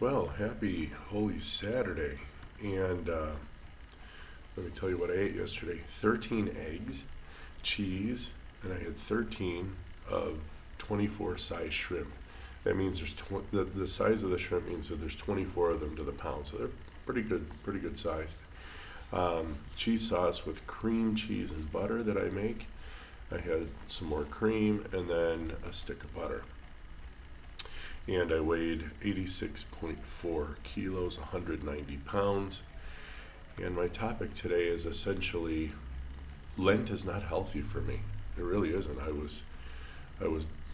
Well, happy Holy Saturday. And let me tell you what I ate yesterday: 13 eggs, cheese, and I had 13 of 24 size shrimp. That means the size of the shrimp means that there's 24 of them to the pound. So they're pretty good sized. Cheese sauce with cream cheese and butter that I make. I had some more cream and then a stick of butter. And I weighed 86.4 kilos, 190 pounds. And my topic today is essentially Lent is not healthy for me. It really isn't. I was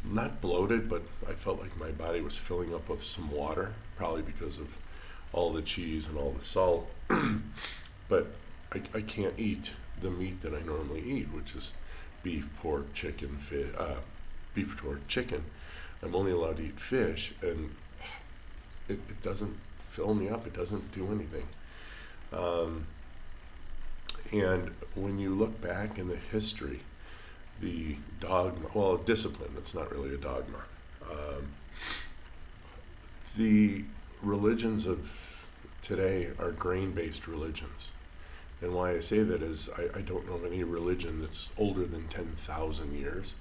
not bloated, but I felt like my body was filling up with some water, probably because of all the cheese and all the salt. But I can't eat the meat that I normally eat, which is beef, pork, chicken, beef, pork, chicken. I'm only allowed to eat fish, and it doesn't fill me up. It doesn't do anything. And when you look back in the history, the dogma, well, discipline, it's not really a dogma. The religions of today are grain-based religions. And why I say that is I don't know of any religion that's older than 10,000 years.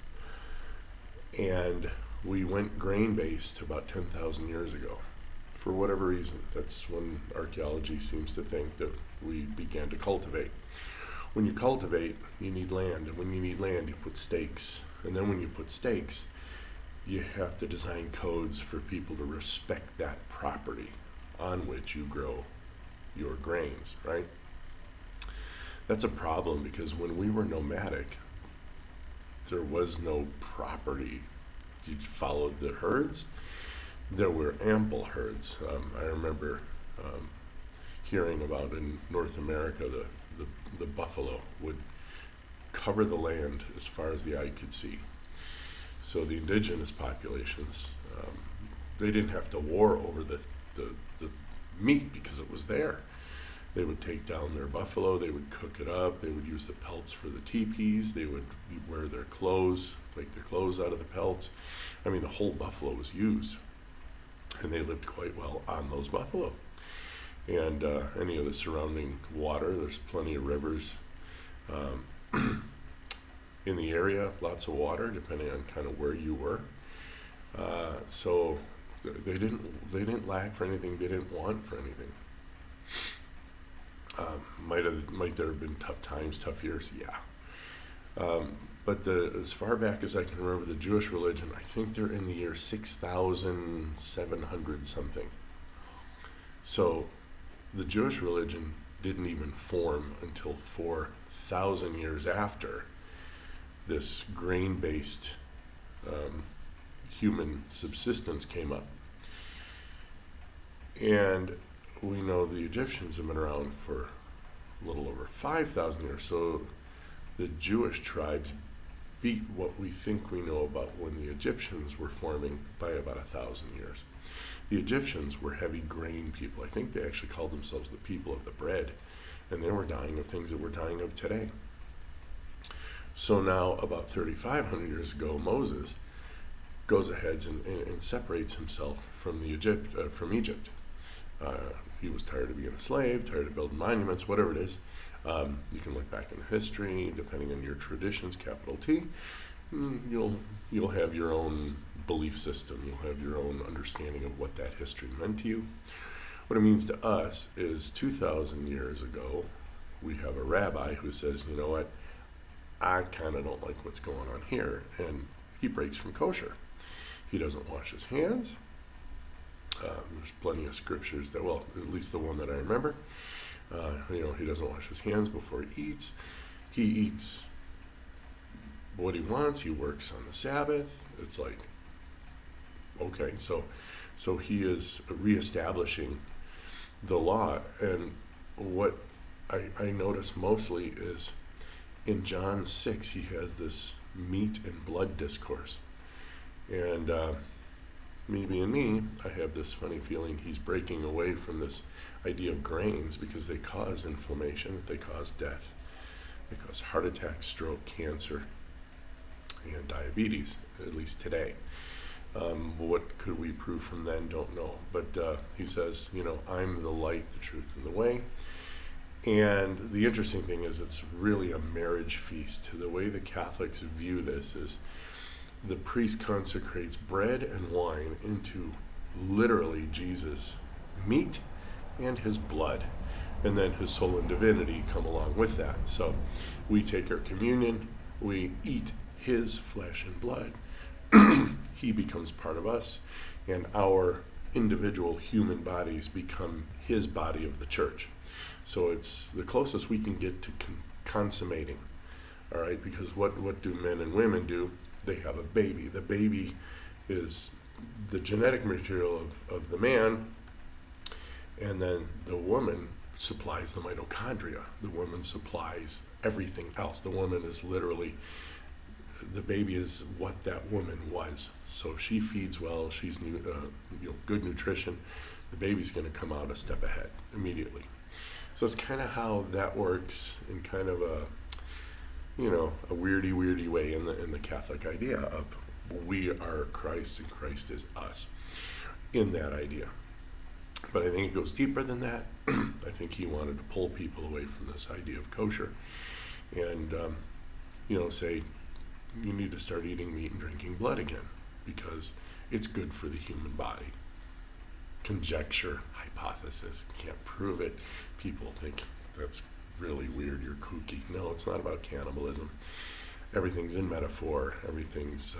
And we went grain-based about 10,000 years ago. For whatever reason, that's when archaeology seems to think that we began to cultivate. When you cultivate, you need land, and when you need land, you put stakes. And then when you put stakes, you have to design codes for people to respect that property on which you grow your grains, right? That's a problem because when we were nomadic, there was no property. You followed the herds. There were ample herds. I remember hearing about in North America, the buffalo would cover the land as far as the eye could see. So the indigenous populations, they didn't have to war over the meat because it was there. They would take down their buffalo, they would cook it up, they would use the pelts for the teepees, they would wear their clothes, make their clothes out of the pelts. I mean, the whole buffalo was used, and they lived quite well on those buffalo. And any of the surrounding water, there's plenty of rivers in the area, lots of water, depending on kind of where you were. So they didn't lack for anything, they didn't want for anything. Might there have been tough times, tough years? Yeah. But as far back as I can remember, the Jewish religion, I think they're in the year 6,700 something. So the Jewish religion didn't even form until 4,000 years after this grain-based human subsistence came up. And we know the Egyptians have been around for a little over 5,000 years. So the Jewish tribes beat what we think we know about when the Egyptians were forming by about 1,000 years. The Egyptians were heavy grain people. I think they actually called themselves the people of the bread, and they were dying of things that we're dying of today. So now, about 3,500 years ago, Moses goes ahead and separates himself from Egypt. He was tired of being a slave, tired of building monuments, whatever it is. You can look back in history, depending on your traditions, capital T. You'll have your own belief system. You'll have your own understanding of what that history meant to you. What it means to us is 2,000 years ago, we have a rabbi who says, you know what, I kind of don't like what's going on here, and he breaks from kosher. He doesn't wash his hands. There's plenty of scriptures that, well, at least the one that I remember, he doesn't wash his hands before he eats. He eats what he wants. He works on the Sabbath. It's like, okay, so he is reestablishing the law. And what I notice mostly is in John 6, he has this meat and blood discourse. And me being me, I have this funny feeling he's breaking away from this idea of grains because they cause inflammation, they cause death, they cause heart attack, stroke, cancer, and diabetes, at least today. What could we prove from then? Don't know. But he says, I'm the light, the truth, and the way. And the interesting thing is it's really a marriage feast. The way the Catholics view this is the priest consecrates bread and wine into literally Jesus' meat and his blood. And then his soul and divinity come along with that. So we take our communion, we eat his flesh and blood. He becomes part of us, and our individual human bodies become his body of the church. So it's the closest we can get to consummating, all right? Because what do men and women do? They have a baby. The baby is the genetic material of the man, and then the woman supplies the mitochondria. The woman supplies everything else. The woman is literally, the baby is what that woman was. So if she feeds well, she's good nutrition, the baby's going to come out a step ahead immediately. So it's kind of how that works in kind of a weirdy way in the Catholic idea of we are Christ and Christ is us in that idea. But I think it goes deeper than that. I think he wanted to pull people away from this idea of kosher and, say you need to start eating meat and drinking blood again because it's good for the human body. Conjecture, hypothesis, can't prove it. People think that's really weird, you're kooky. No, it's not about cannibalism. Everything's in metaphor. Everything's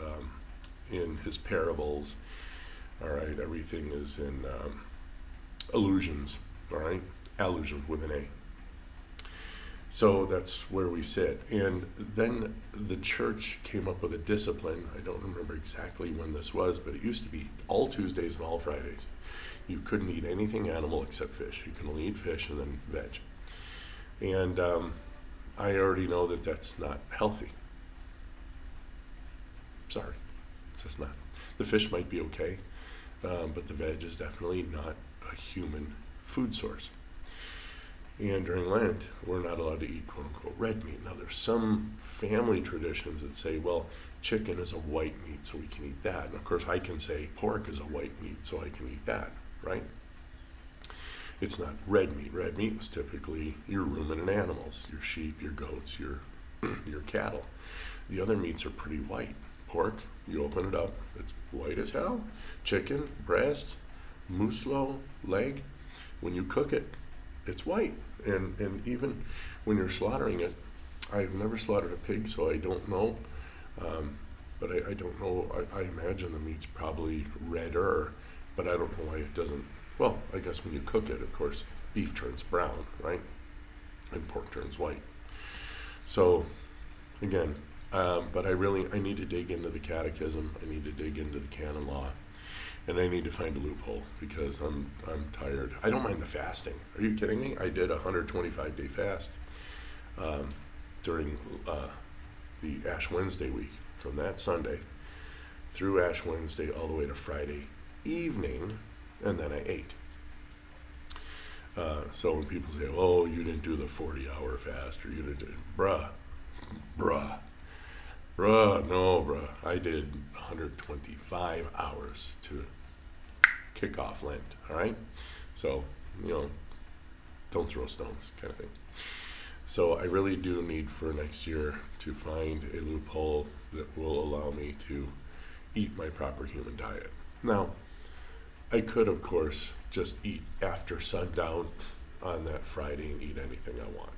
in his parables. All right, everything is in allusions. All right, allusion with an A. So that's where we sit. And then the church came up with a discipline. I don't remember exactly when this was, but it used to be all Tuesdays and all Fridays. You couldn't eat anything animal except fish. You can only eat fish and then veg. And I already know that that's not healthy. Sorry, it's just not. The fish might be okay, but the veg is definitely not a human food source. And during Lent, we're not allowed to eat quote-unquote red meat. Now, there's some family traditions that say, well, chicken is a white meat, so we can eat that. And of course, I can say pork is a white meat, so I can eat that, right? It's not red meat. Red meat was typically your ruminant animals, your sheep, your goats, your cattle. The other meats are pretty white. Pork, you open it up, it's white as hell. Chicken, breast, muslo, leg, when you cook it, it's white. And even when you're slaughtering it, I've never slaughtered a pig, so I don't know. But I don't know. I imagine the meat's probably redder, but I don't know why it doesn't. Well, I guess when you cook it, of course, beef turns brown, right? And pork turns white. So, again, but I need to dig into the catechism. I need to dig into the canon law. And I need to find a loophole because I'm tired. I don't mind the fasting. Are you kidding me? I did a 125-day fast during the Ash Wednesday week, from that Sunday through Ash Wednesday all the way to Friday evening, and then I ate. So when people say, oh, you didn't do the 40-hour fast, or you didn't do it, bruh, I did 125 hours to kick off Lent, all right? So, don't throw stones kind of thing. So I really do need for next year to find a loophole that will allow me to eat my proper human diet. Now, I could, of course, just eat after sundown on that Friday and eat anything I want.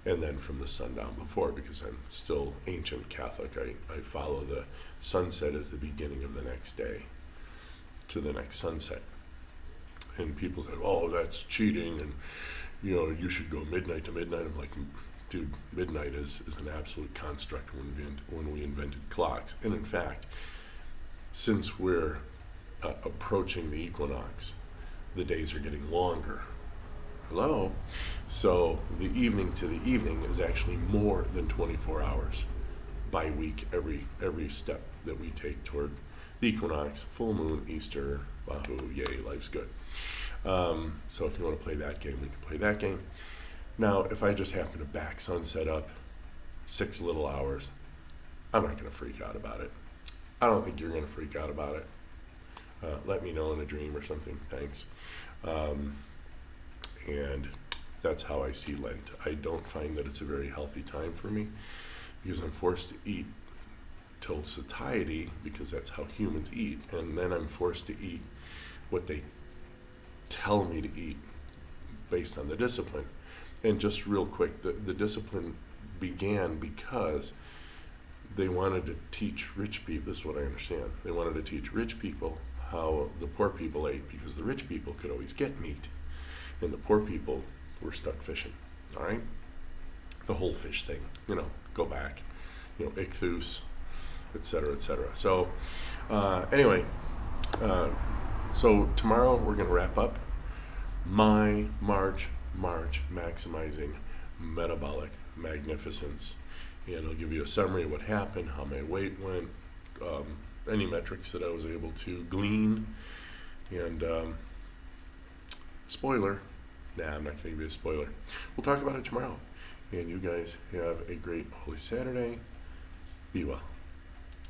And then from the sundown before, because I'm still ancient Catholic, I follow the sunset as the beginning of the next day to the next sunset. And people say, oh, that's cheating, and you should go midnight to midnight. I'm like, dude, midnight is an absolute construct when we invented clocks. And in fact, since we're approaching the equinox, the days are getting longer. Hello? So the evening to the evening is actually more than 24 hours by week, every step that we take toward the equinox, full moon, Easter, wahoo, yay, life's good. So if you want to play that game, we can play that game. Now, if I just happen to back sunset up 6 little hours, I'm not going to freak out about it. I don't think you're going to freak out about it. let me know in a dream or something. Thanks. And that's how I see Lent. I don't find that it's a very healthy time for me because I'm forced to eat till satiety because that's how humans eat. And then I'm forced to eat what they tell me to eat based on the discipline. And just real quick, the discipline began because they wanted to teach rich people, this is what I understand, they wanted to teach rich people how the poor people ate because the rich people could always get meat and the poor people were stuck fishing, all right? The whole fish thing, go back, ichthus, et cetera, et cetera. So anyway, so tomorrow we're going to wrap up my March maximizing metabolic magnificence. And I'll give you a summary of what happened, how my weight went, any metrics that I was able to glean. And spoiler, I'm not going to give you a spoiler. We'll talk about it tomorrow. And you guys have a great Holy Saturday. Be well.